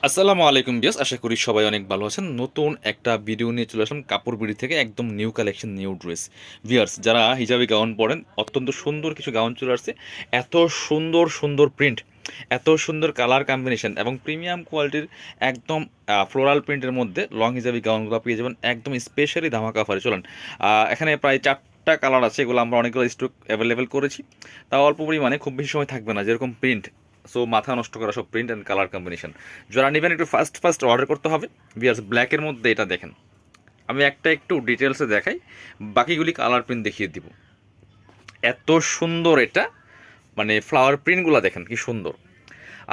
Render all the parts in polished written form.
আসসালামু আলাইকুম বিয়াস, আশা করি সবাই অনেক ভালো আছেন। নতুন একটা ভিডিও নিয়ে চলে আসলাম কাপড় বিড়ি থেকে, একদম new collection, new dress. Viewers যারা হিজাবি গাউন পরেন, অত্যন্ত সুন্দর কিছু গাউন চলে আসছে। এত সুন্দর সুন্দর প্রিন্ট, এত সুন্দর কালার কম্বিনেশন এবং প্রিমিয়াম কোয়ালিটির একদম ফ্লোরাল প্রিন্টের মধ্যে লং হিজাবি গাউনগুলো পেয়ে যাবেন একদম স্পেশালি ধামাকা অফারে। চলেন, এখানে প্রায় 4টা কালার আছে, এগুলো আমরা অনেকগুলো স্টক অ্যাভেলেবেল করেছি, তাও অল্প পরিমাণে, খুব বেশি সময় থাকবে না। যেরকম প্রিন্ট, সো মাথা নষ্ট করা সব প্রিন্ট অ্যান্ড কালার কম্বিনেশন। যারা নেবেন একটু ফার্স্ট ফার্স্ট অর্ডার করতে হবে। বিয়ার্স ব্ল্যাকের মধ্যে এটা দেখেন, আমি একটা একটু ডিটেলসে দেখাই, বাকিগুলি কালার প্রিন্ট দেখিয়ে দিব। এত সুন্দর এটা, মানে ফ্লাওয়ার প্রিন্টগুলো দেখেন কি সুন্দর।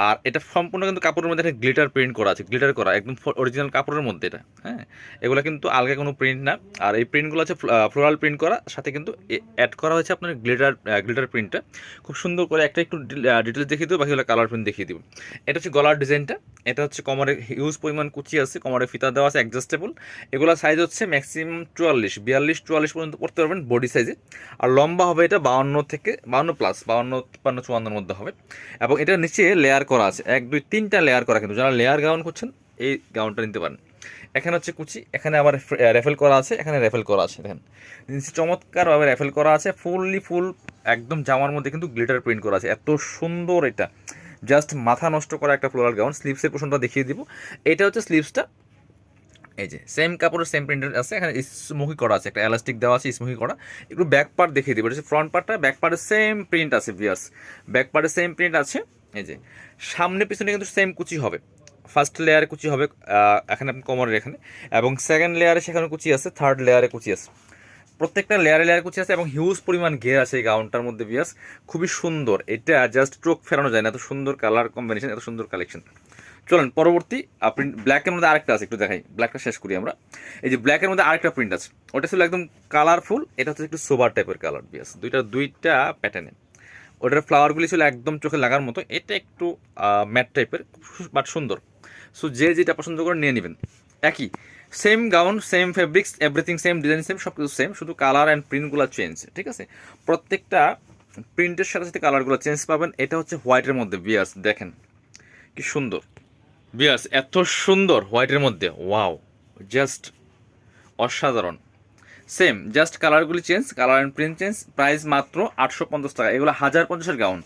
আর এটা সম্পূর্ণ কিন্তু কাপড়ের মধ্যে একটা গ্লিটার প্রিন্ট করা আছে, গ্লিটার করা একদম অরিজিনাল কাপড়ের মধ্যে এটা। হ্যাঁ, এগুলো কিন্তু আলগা কোনো প্রিন্ট না। আর এই প্রিন্টগুলো আছে ফ্লোরাল প্রিন্ট করা, সাথে কিন্তু অ্যাড করা হয়েছে আপনার গ্লিটার প্রিন্টটা। খুব সুন্দর করে একটা একটু ডিটেলস দেখিয়ে দেবো, বাকিগুলো কালার প্রিন্ট দেখিয়ে দেবো। এটা হচ্ছে গলার ডিজাইনটা। এটা হচ্ছে কোমরে হিউজ পরিমাণ কুচি আছে, কোমরে ফিতা দেওয়া আছে অ্যাডজাস্টেবল। এগুলো সাইজ হচ্ছে ম্যাক্সিমাম 42 পর্যন্ত পড়তে পারবেন বডি সাইজে। আর লম্বা হবে এটা 52 থেকে 52 প্লাস, 52 53 54 মধ্যে হবে। এবং এটা নিচে লেয়ার করা আছে, 1 2 3টা লেয়ার করা, কিন্তু যারা লেয়ার গাউন করছেন এই গাউনটা নিতে পারেন। এখানে হচ্ছে কুচি, এখানে আবার রেফেল করা আছে, এখানে রেফেল করা আছে দেখেন, নিচে চমৎকারভাবে রেফেল করা আছে, ফুল একদম জামার মধ্যে কিন্তু গ্লিটার প্রিন্ট করা আছে। এত সুন্দর এটা, জাস্ট মাথা নষ্ট করা একটা ফ্লোরাল গাউন। স্লিভসের পোর্শনটা দেখিয়ে দিব। এটা হচ্ছে স্লিভসটা, এই যে সেম কাপড়ের সেম প্রিন্টের আছে, এখানে স্মোকি করা আছে, একটা এলাস্টিক দেওয়া আছে স্মোকি করা। একটু ব্যাক পার্ট দেখিয়ে দিব, এটা হচ্ছে ফ্রন্ট পার্টটা, ব্যাক পার্টের সেম প্রিন্ট আছে ভিয়ার্স, ব্যাক পার্টের সেম প্রিন্ট আছে। এই যে সামনে পিছনে কিন্তু সেম কুচি হবে। ফার্স্ট লেয়ারে কুচি হবে এখানে আপনি কোমরের এখানে, এবং সেকেন্ড লেয়ারে সেখানে কুচি আছে, থার্ড লেয়ারে কুচি আছে, প্রত্যেকটা লেয়ারে কুচি আছে, এবং হিউজ পরিমাণ ঘের আছে এই গাউনটার মধ্যে ভিয়ার্স। খুবই সুন্দর এটা, জাস্ট চোখ ফেরানো যায় না, এত সুন্দর কালার কম্বিনেশন, এত সুন্দর কালেকশন। চলেন পরবর্তী প্রিন্ট, ব্ল্যাকের মধ্যে আরেকটা আছে, একটু দেখাই, ব্ল্যাকটা শেষ করি আমরা। এই যে ব্ল্যাকের মধ্যে আরেকটা প্রিন্ট আছে, ওটা ছিল একদম কালারফুল, এটা হচ্ছে একটু সোবার টাইপের কালার বিয়াস, দুইটা প্যাটার্নে। ওটার ফ্লাওয়ারগুলি ছিল একদম চোখে লাগার মতো, এটা একটু ম্যাট টাইপের, বাট সুন্দর। সো যে যেটা পছন্দ করে নিয়ে নেবেন। একই same gown, same fabrics, everything same, design same, সব কিছু সেম, শুধু কালার অ্যান্ড প্রিন্টগুলো চেঞ্জ, ঠিক আছে? প্রত্যেকটা প্রিন্টের সাথে সাথে কালারগুলো চেঞ্জ পাবেন। এটা হচ্ছে হোয়াইটের মধ্যে বিয়ার্স, দেখেন কি সুন্দর। বিয়ার্স এত সুন্দর হোয়াইটের মধ্যে, ওয়াও, জাস্ট অসাধারণ। সেম, জাস্ট কালারগুলি change, colour and print change. Price মাত্র 850 টাকা। এগুলো 1050-এর গাউন।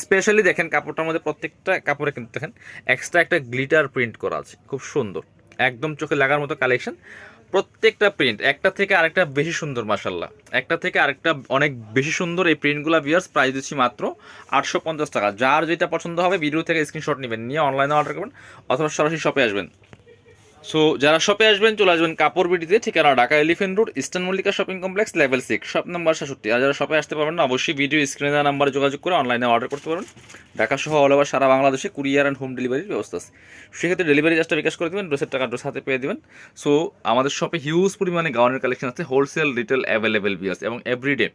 স্পেশালি দেখেন কাপড়টার মধ্যে, প্রত্যেকটা কাপড়ে কিন্তু দেখেন এক্সট্রা একটা গ্লিটার প্রিন্ট করা আছে, খুব সুন্দর, একদম চোখে লাগার মতো কালেকশন। প্রত্যেকটা প্রিন্ট একটা থেকে আরেকটা বেশি সুন্দর, মাশাল্লাহ, একটা থেকে আরেকটা অনেক বেশি সুন্দর। এই প্রিন্টগুলো ভিউয়ার্স প্রাইস দিচ্ছি মাত্র 850 টাকা। যার যেটা পছন্দ হবে ভিডিও থেকে স্ক্রিনশট নেবেন, নিয়ে অনলাইনে অর্ডার করবেন, অথবা সরাসরি শপে আসবেন। সো যারা শপে আসবেন চলে আসবেন কাপড় বিডিতে, ঠিকানা Dhaka elephant road, eastern Mallika shopping complex, level 6, shop number 67। আর যারা শপে আসতে পারবেন না, অবশ্যই ভিডিও স্ক্রিনে দেওয়া নাম্বারে যোগাযোগ করে অনলাইনে অর্ডার করতে পারবেন। ঢাকা সহ অল ওভার সারা বাংলাদেশে কুরিয়ার অ্যান্ড হোম ডেলিভারির ব্যবস্থা আছে। সেক্ষেত্রে ডেলিভারি চার্জটা বিকাশ করে দেবেন, ড্রেসের টাকা ড্রেস হাতে পেয়ে দেবেন। সো আমাদের শপে হিউজ পরিমাণে গাউনের কালেকশন আছে, হোলসেল রিটেল অ্যাভেলেবেল বি আছে, এবং এভরিডে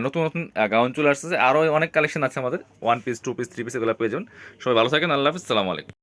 নতুন নতুন গাউন চলে আসতেছে। আরও অনেক কালেকশন আছে আমাদের, 1 পিস 2 পিস 3 পিস, এগুলো পেয়ে যাবেন। সবাই ভালো থাকেন, আল্লাহ হাফিজ, সালামু আলাইকুম।